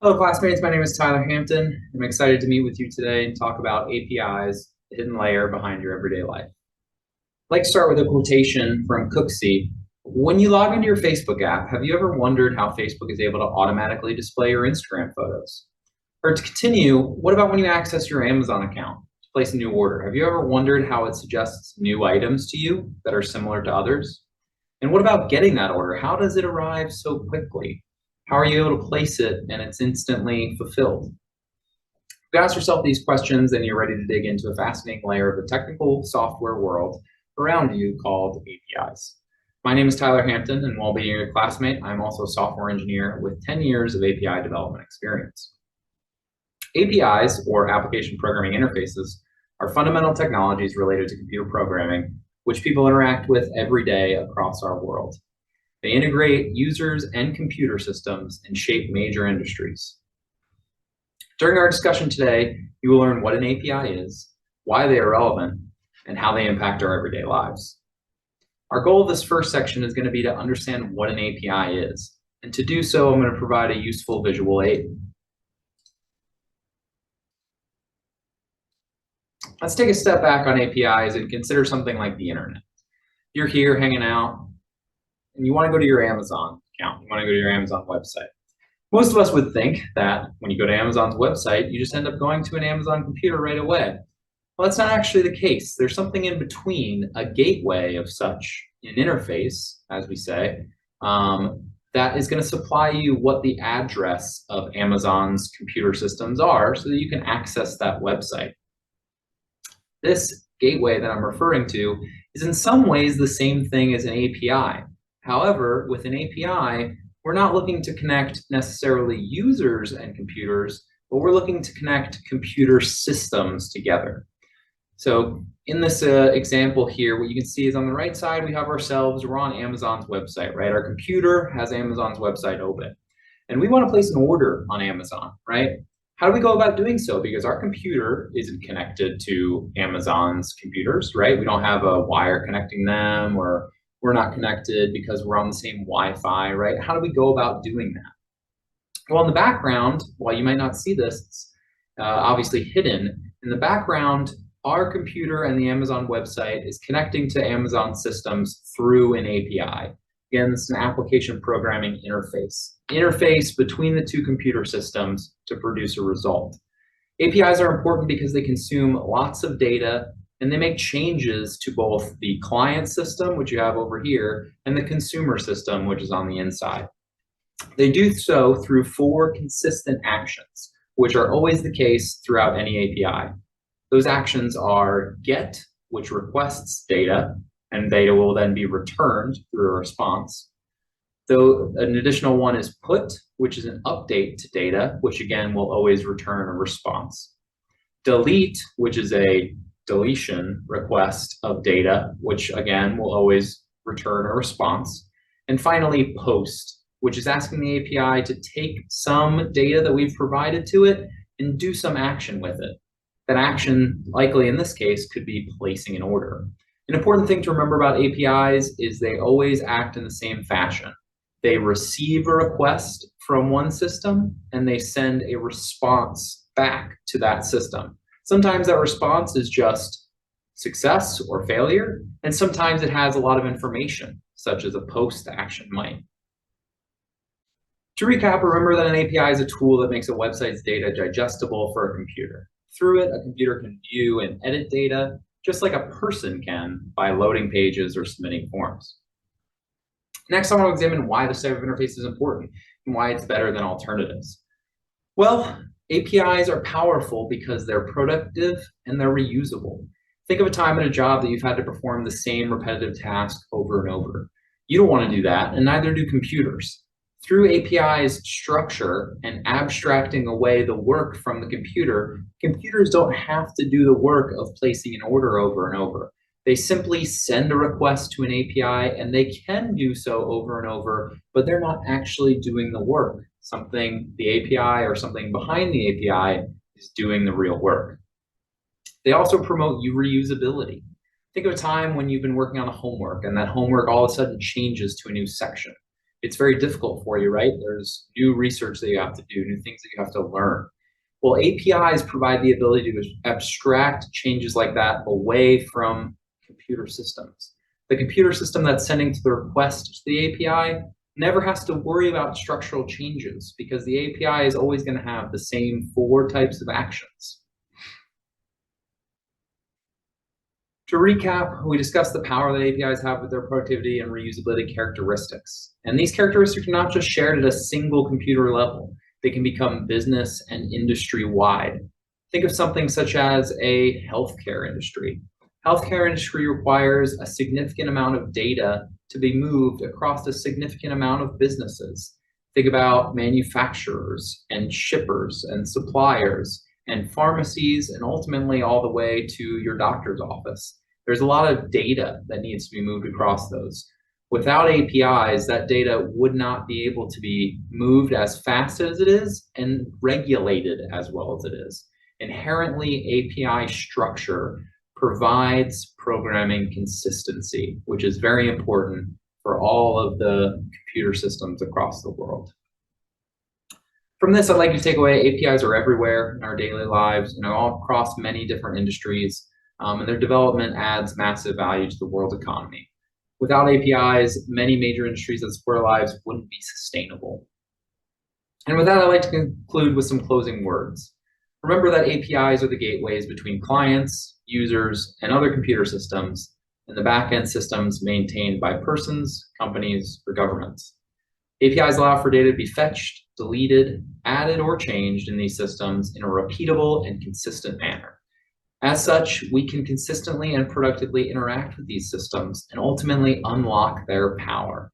Hello, classmates. My name is Tyler Hampton. I'm excited to meet with you today and talk about APIs, the hidden layer behind your everyday life. I'd like to start with a quotation from Cooksey. When you log into your Facebook app, have you ever wondered how Facebook is able to automatically display your Instagram photos? Or to continue, what about when you access your Amazon account to place a new order? Have you ever wondered how it suggests new items to you that are similar to others? And what about getting that order? How does it arrive so quickly? How are you able to place it and it's instantly fulfilled? If you ask yourself these questions, then you're ready to dig into a fascinating layer of the technical software world around you called APIs. My name is Tyler Hampton, and while being a classmate, I'm also a software engineer with 10 years of API development experience. APIs, or application programming interfaces, are fundamental technologies related to computer programming, which people interact with every day across our world. They integrate users and computer systems and shape major industries. During our discussion today, you will learn what an API is, why they are relevant, and how they impact our everyday lives. Our goal of this first section is going to be to understand what an API is. And to do so, I'm going to provide a useful visual aid. Let's take a step back on APIs and consider something like the internet. You're here hanging out, and you want to go to your Amazon account. You want to go to your Amazon website. Most of us would think that when you go to Amazon's website, you just end up going to an Amazon computer right away. Well, that's not actually the case. There's something in between, a gateway of such, an interface, as we say, that is going to supply you what the address of Amazon's computer systems are so that you can access that website. This gateway that I'm referring to is in some ways the same thing as an API. However, with an API, we're not looking to connect necessarily users and computers, but we're looking to connect computer systems together. So in this example here, what you can see is on the right side, we have ourselves, we're on Amazon's website, right? Our computer has Amazon's website open. And we want to place an order on Amazon, right? How do we go about doing so? Because our computer isn't connected to Amazon's computers, right? We don't have a wire connecting them, or we're not connected because we're on the same Wi-Fi, right? How do we go about doing that? Well, in the background, while you might not see this, it's obviously hidden. In the background, our computer and the Amazon website is connecting to Amazon systems through an API. Again, this is an application programming interface between the two computer systems to produce a result. APIs are important because they consume lots of data and they make changes to both the client system, which you have over here, and the consumer system, which is on the inside. They do so through 4 consistent actions, which are always the case throughout any API. Those actions are get, which requests data, and data will then be returned through a response. Though an additional one is put, which is an update to data, which again will always return a response. Delete, which is a deletion request of data, which again will always return a response. And finally, post, which is asking the API to take some data that we've provided to it and do some action with it. That action, likely in this case, could be placing an order. An important thing to remember about APIs is they always act in the same fashion. They receive a request from one system and they send a response back to that system. Sometimes that response is just success or failure, and sometimes it has a lot of information, such as a post action might. To recap, remember that an API is a tool that makes a website's data digestible for a computer. Through it, a computer can view and edit data, just like a person can by loading pages or submitting forms. Next, I want to examine why this type of interface is important and why it's better than alternatives. Well, APIs are powerful because they're productive and they're reusable. Think of a time in a job that you've had to perform the same repetitive task over and over. You don't want to do that, and neither do computers. Through API's structure and abstracting away the work from the computer, computers don't have to do the work of placing an order over and over. They simply send a request to an API and they can do so over and over, but they're not actually doing the work. Something the API or something behind the API is doing the real work. They also promote reusability. Think of a time when you've been working on a homework and that homework all of a sudden changes to a new section. it's very difficult for you, right? There's new research that you have to do, new things that you have to learn. Well, APIs provide the ability to abstract changes like that away from computer systems. The computer system that's sending to the request to the API never has to worry about structural changes because the API is always going to have the same 4 types of actions. To recap, we discussed the power that APIs have with their productivity and reusability characteristics. And these characteristics are not just shared at a single computer level. They can become business and industry-wide. Think of something such as a healthcare industry. Healthcare industry requires a significant amount of data to be moved across a significant amount of businesses. Think about manufacturers and shippers and suppliers and pharmacies, and ultimately all the way to your doctor's office. There's a lot of data that needs to be moved across those. Without APIs, that data would not be able to be moved as fast as it is and regulated as well as it is. Inherently, API structure provides programming consistency, which is very important for all of the computer systems across the world. From this, I'd like to take away APIs are everywhere in our daily lives, all across many different industries, and their development adds massive value to the world economy. Without APIs, many major industries that support our lives wouldn't be sustainable. And with that, I'd like to conclude with some closing words. Remember that APIs are the gateways between clients, users, and other computer systems, and the back-end systems maintained by persons, companies, or governments. APIs allow for data to be fetched, deleted, added, or changed in these systems in a repeatable and consistent manner. As such, we can consistently and productively interact with these systems and ultimately unlock their power.